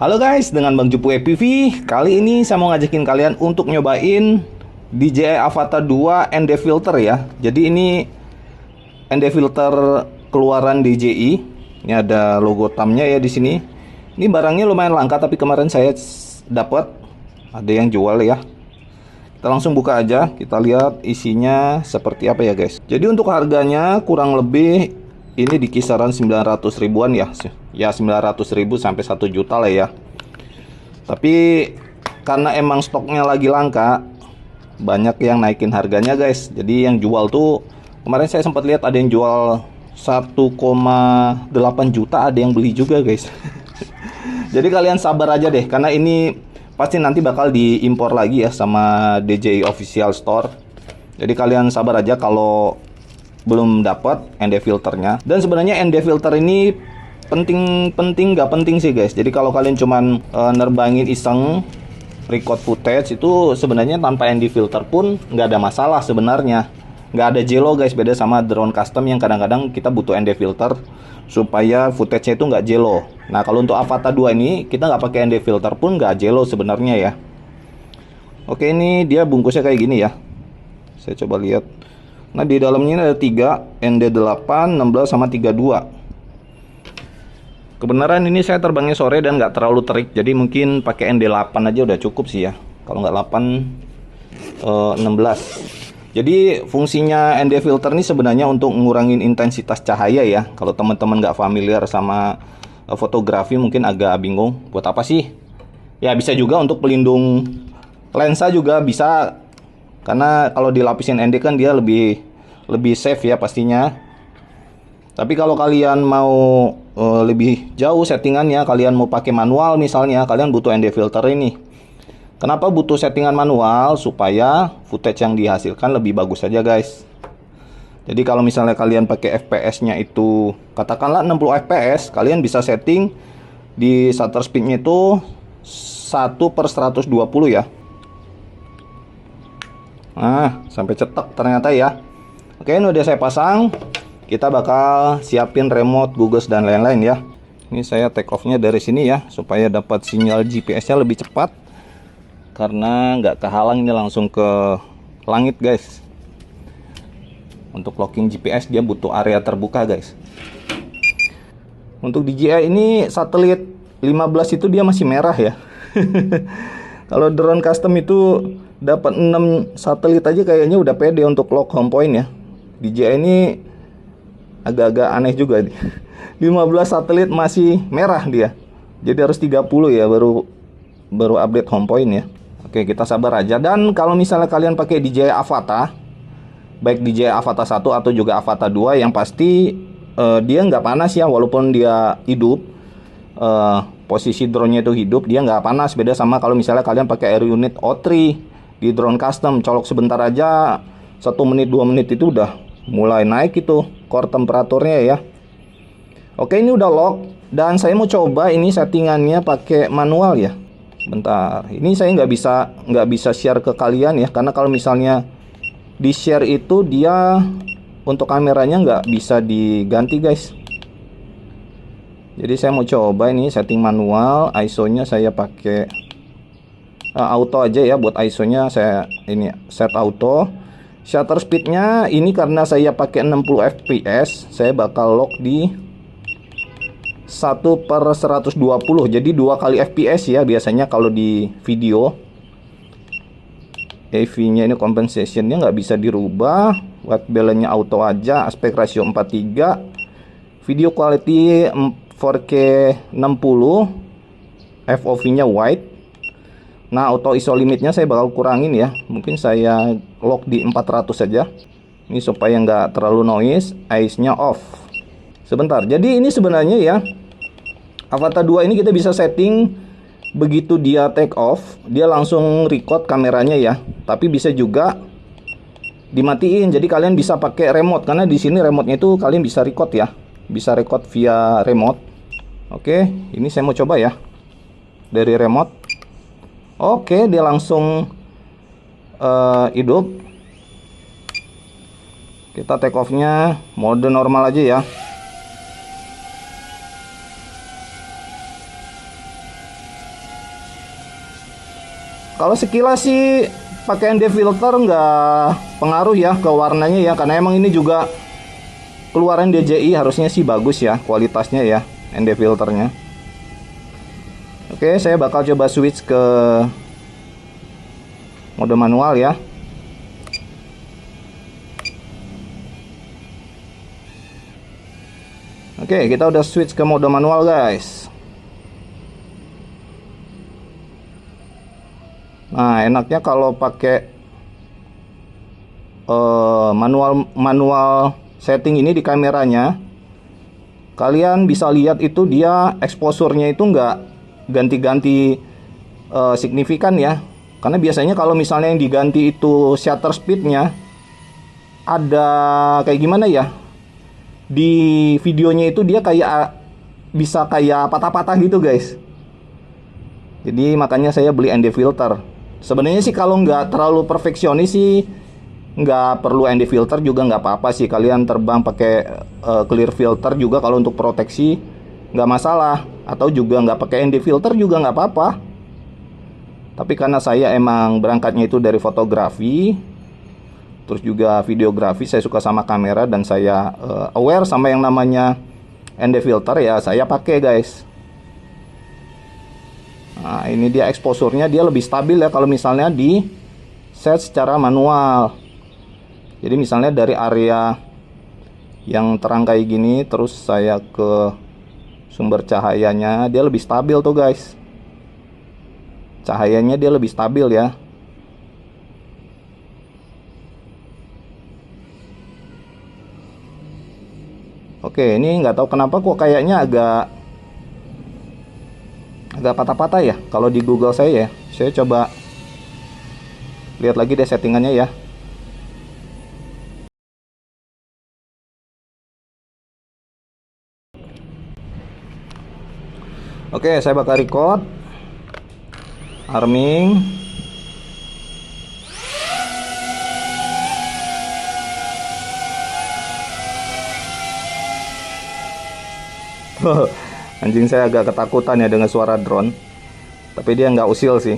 Halo guys, dengan Bang Jupu EPV. Kali ini saya mau ngajakin kalian untuk nyobain DJI Avata 2 ND filter ya. Jadi ini ND filter keluaran DJI. Ini ada logo TAM-nya ya di sini. Ini barangnya lumayan langka tapi kemarin saya dapat ada yang jual ya. Kita langsung buka aja, kita lihat isinya seperti apa ya guys. Jadi untuk harganya kurang lebih ini di kisaran 900 ribuan ya. Ya 900 ribu sampai 1 juta lah ya. Tapi karena emang stoknya lagi langka, banyak yang naikin harganya guys. Jadi yang jual tuh kemarin saya sempat lihat ada yang jual 1,8 juta, ada yang beli juga guys. Jadi kalian sabar aja deh, karena ini pasti nanti bakal diimpor lagi ya sama DJI Official Store. Jadi kalian sabar aja kalau belum dapat ND filternya. Dan sebenarnya ND filter ini penting nggak penting sih guys. Jadi kalau kalian cuman nerbangin iseng record footage itu sebenarnya tanpa ND filter pun nggak ada masalah sebenarnya. Nggak ada jelo guys, beda sama drone custom yang kadang-kadang kita butuh ND filter supaya footage-nya itu nggak jelo. Nah kalau untuk Avata 2 ini kita nggak pakai ND filter pun nggak jelo sebenarnya ya. Oke, ini dia bungkusnya kayak gini ya. Saya coba lihat. Nah di dalamnya ini ada 3 ND8, 16 sama 32. Kebenaran ini saya terbangnya sore dan nggak terlalu terik, jadi mungkin pakai ND8 aja udah cukup sih ya. Kalau nggak 8, 16. Jadi fungsinya ND filter ini sebenarnya untuk ngurangin intensitas cahaya ya. Kalau teman-teman nggak familiar sama fotografi mungkin agak bingung, buat apa sih? Ya bisa juga untuk pelindung lensa juga bisa. Karena kalau dilapisin ND kan dia lebih safe ya pastinya. Tapi kalau kalian mau lebih jauh settingannya, kalian mau pakai manual misalnya, kalian butuh ND filter ini. Kenapa butuh settingan manual? Supaya footage yang dihasilkan lebih bagus saja guys. Jadi kalau misalnya kalian pakai FPS-nya itu katakanlah 60 FPS, kalian bisa setting di shutter speed-nya itu 1/120 ya. Nah, sampai cetek ternyata ya. Oke, ini udah saya pasang. Kita bakal siapin remote, Google dan lain-lain ya. Ini saya take off-nya dari sini ya, supaya dapat sinyal GPS-nya lebih cepat. Karena nggak kehalang, ini langsung ke langit guys. Untuk locking GPS dia butuh area terbuka guys. Untuk DJI ini satelit 15 itu dia masih merah ya. Kalau drone custom itu dapat 6 satelit aja kayaknya udah pede untuk lock home point ya. DJI ini agak-agak aneh juga nih. 15 satelit masih merah dia. Jadi harus 30 ya baru update home point ya. Oke, kita sabar aja. Dan kalau misalnya kalian pakai DJI Avata, baik DJI Avata 1 atau juga Avata 2, yang pasti dia nggak panas ya, walaupun dia hidup. Posisi drone-nya itu hidup, dia nggak panas. Beda sama kalau misalnya kalian pakai Air Unit O3 di drone custom, colok sebentar aja 1 menit 2 menit itu udah mulai naik itu core temperaturnya ya. Oke, ini udah lock dan saya mau coba ini settingannya pakai manual ya. Bentar, ini saya nggak bisa share ke kalian ya, karena kalau misalnya di share itu dia untuk kameranya nggak bisa diganti guys. Jadi saya mau coba ini setting manual, ISO-nya saya pakai auto aja ya. Buat ISO-nya saya ini set auto. Shutter speed-nya ini karena saya pakai 60 fps, saya bakal lock di 1/120. Jadi 2 kali fps ya biasanya kalau di video. AV-nya ini compensation-nya nggak bisa dirubah. White balance-nya auto aja. Aspect ratio 4:3. Video quality 4K 60. FOV-nya wide. Nah, auto ISO limitnya saya bakal kurangin ya. Mungkin saya lock di 400 saja. Ini supaya nggak terlalu noise. Eyes-nya off. Sebentar. Jadi ini sebenarnya ya, Avata 2 ini kita bisa setting begitu dia take off, dia langsung record kameranya ya. Tapi bisa juga dimatiin. Jadi kalian bisa pakai remote, karena di sini remote-nya itu kalian bisa record ya. Bisa record via remote. Oke, ini saya mau coba ya. Dari remote. Oke, dia langsung hidup. Kita take off-nya mode normal aja ya. Kalau sekilas sih pakai ND filter nggak pengaruh ya ke warnanya ya, karena emang ini juga keluaran DJI, harusnya sih bagus ya kualitasnya ya ND filternya. Oke, saya bakal coba switch ke mode manual ya. Oke, kita udah switch ke mode manual guys. Nah, enaknya kalau pakai manual setting ini di kameranya, kalian bisa lihat itu dia exposure-nya itu nggak ganti-ganti signifikan ya. Karena biasanya kalau misalnya yang diganti itu shutter speed-nya ada kayak gimana ya, di videonya itu dia kayak bisa kayak patah-patah gitu guys. Jadi makanya saya beli ND filter. Sebenarnya sih kalau nggak terlalu perfeksionis sih nggak perlu ND filter juga nggak apa-apa sih. Kalian terbang pakai clear filter juga kalau untuk proteksi nggak masalah. Atau juga nggak pakai ND filter juga nggak apa-apa. Tapi karena saya emang berangkatnya itu dari fotografi, terus juga videografi, saya suka sama kamera dan saya aware sama yang namanya ND filter ya, saya pakai guys. Nah, ini dia exposure-nya, dia lebih stabil ya kalau misalnya di set secara manual. Jadi misalnya dari area yang terang kayak gini, terus saya ke sumber cahayanya, dia lebih stabil tuh guys. Cahayanya dia lebih stabil ya. Oke, ini nggak tahu kenapa kok kayaknya agak patah-patah ya kalau di Google saya ya. Saya coba lihat lagi deh settingannya ya. Oke, saya bakal record arming. Anjing saya agak ketakutan ya dengan suara drone. Tapi dia nggak usil sih.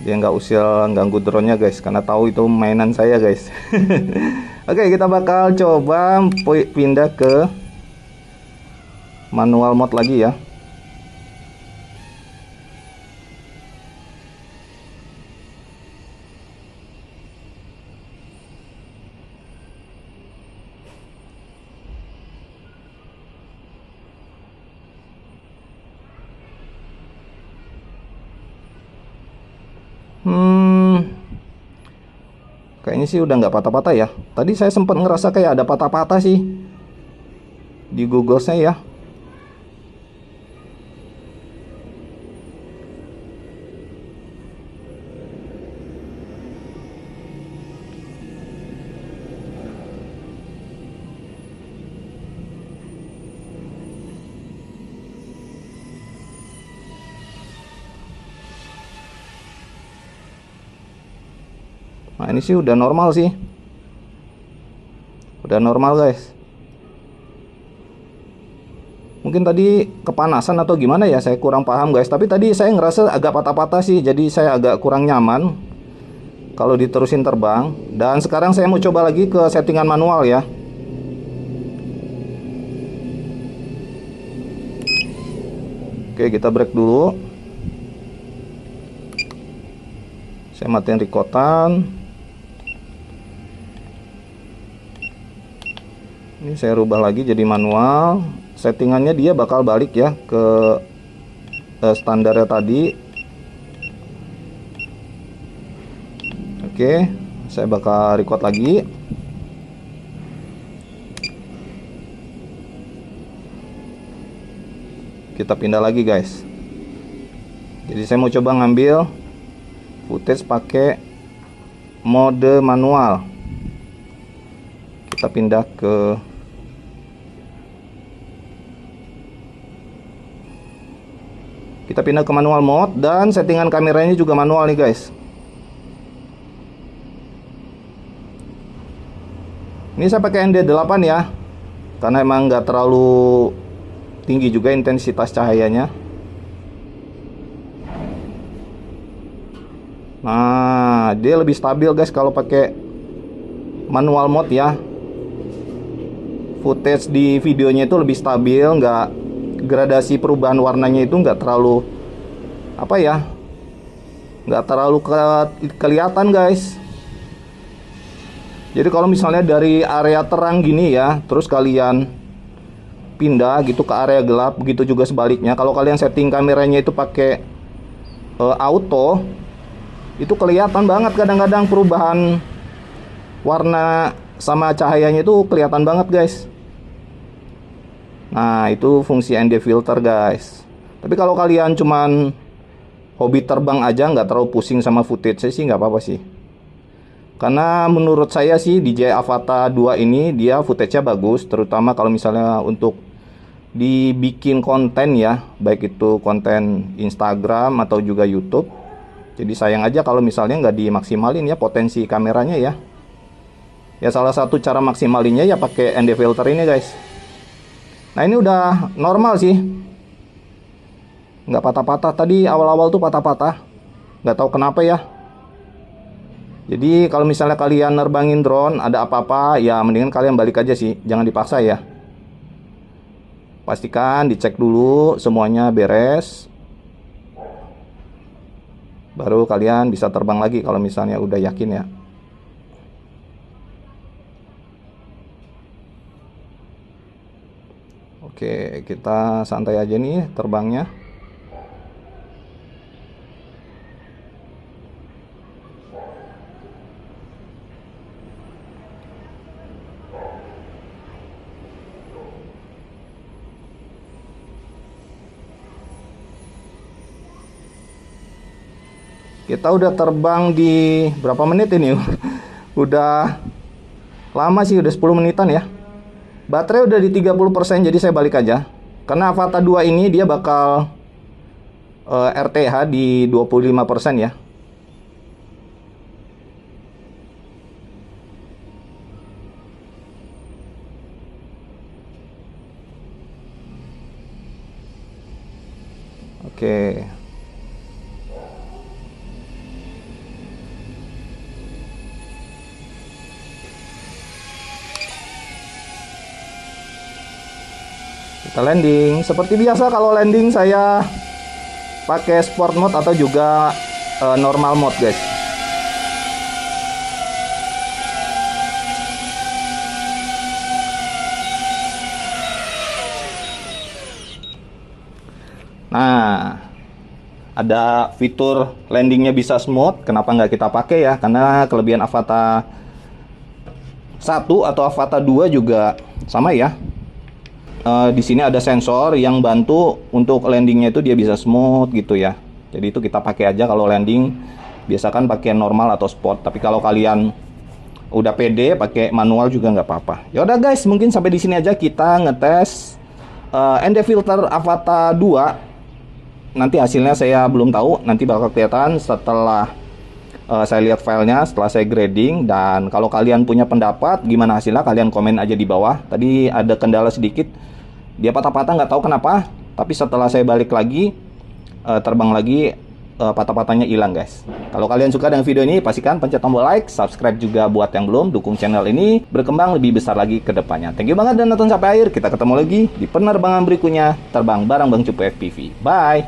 Dia nggak usil ganggu drone-nya guys, karena tahu itu mainan saya guys. Oke, kita bakal coba pindah ke manual mode lagi ya. Kayaknya sih udah nggak patah-patah ya. Tadi saya sempat ngerasa kayak ada patah-patah sih di Google saya ya. Nah, ini sih udah normal sih. Udah normal guys. Mungkin tadi kepanasan atau gimana ya, saya kurang paham guys. Tapi tadi saya ngerasa agak patah-patah sih, jadi saya agak kurang nyaman kalau diterusin terbang. Dan sekarang saya mau coba lagi ke settingan manual ya. Oke, kita break dulu. Saya matiin recordan. Ini saya rubah lagi jadi manual. Settingannya dia bakal balik ya ke standarnya tadi. Oke, saya bakal record lagi. Kita pindah lagi guys. Jadi saya mau coba ngambil footage pakai mode manual. Kita pindah ke manual mode, dan settingan kameranya juga manual nih guys. Ini saya pakai ND8 ya, karena emang nggak terlalu tinggi juga intensitas cahayanya. Nah, dia lebih stabil guys kalau pakai manual mode ya. Footage di videonya itu lebih stabil, nggak gradasi perubahan warnanya itu nggak terlalu apa ya, nggak terlalu kelihatan guys. Jadi kalau misalnya dari area terang gini ya, terus kalian pindah gitu ke area gelap, begitu juga sebaliknya. Kalau kalian setting kameranya itu pakai auto, itu kelihatan banget kadang-kadang perubahan warna sama cahayanya itu kelihatan banget guys. Nah, itu fungsi ND filter guys. Tapi kalau kalian cuman hobi terbang aja, nggak terlalu pusing sama footage sih, nggak apa-apa sih. Karena menurut saya sih DJI Avata 2 ini dia footage-nya bagus, terutama kalau misalnya untuk dibikin konten ya, baik itu konten Instagram atau juga YouTube. Jadi sayang aja kalau misalnya nggak dimaksimalin ya potensi kameranya ya. Ya salah satu cara maksimalinnya ya pakai ND filter ini guys. Nah ini udah normal sih, nggak patah-patah. Tadi awal-awal tuh patah-patah, nggak tahu kenapa ya. Jadi kalau misalnya kalian nerbangin drone ada apa-apa ya mendingan kalian balik aja sih, jangan dipaksa ya. Pastikan dicek dulu semuanya beres, baru kalian bisa terbang lagi kalau misalnya udah yakin ya. Oke, kita santai aja nih terbangnya. Kita udah terbang di berapa menit ini? Udah lama sih, udah 10 menitan ya. Baterai udah di 30%, jadi saya balik aja. Karena Avata 2 ini dia bakal RTH di 25% ya. Oke. Kita landing. Seperti biasa kalau landing saya pakai sport mode atau juga normal mode guys. Nah, ada fitur landingnya bisa smooth. Kenapa nggak kita pakai ya? Karena kelebihan Avata 1 atau Avata 2 juga sama ya. Di sini ada sensor yang bantu untuk landingnya itu dia bisa smooth gitu ya. Jadi itu kita pakai aja kalau landing. Biasakan pakai normal atau sport. Tapi kalau kalian udah pede pakai manual juga nggak apa-apa. Ya udah guys, mungkin sampai di sini aja kita ngetes ND filter Avata 2. Nanti hasilnya saya belum tahu. Nanti bakal kelihatan setelah saya lihat filenya, setelah saya grading. Dan kalau kalian punya pendapat gimana hasilnya, kalian komen aja di bawah. Tadi ada kendala sedikit, dia patah-patah nggak tahu kenapa, tapi setelah saya balik lagi terbang lagi patah-patahnya hilang guys. Kalau kalian suka dengan video ini pastikan pencet tombol like, subscribe juga buat yang belum, dukung channel ini berkembang lebih besar lagi ke depannya. Thank you banget dan nonton sampai akhir. Kita ketemu lagi di penerbangan berikutnya, terbang bareng Bang Cupu FPV. Bye.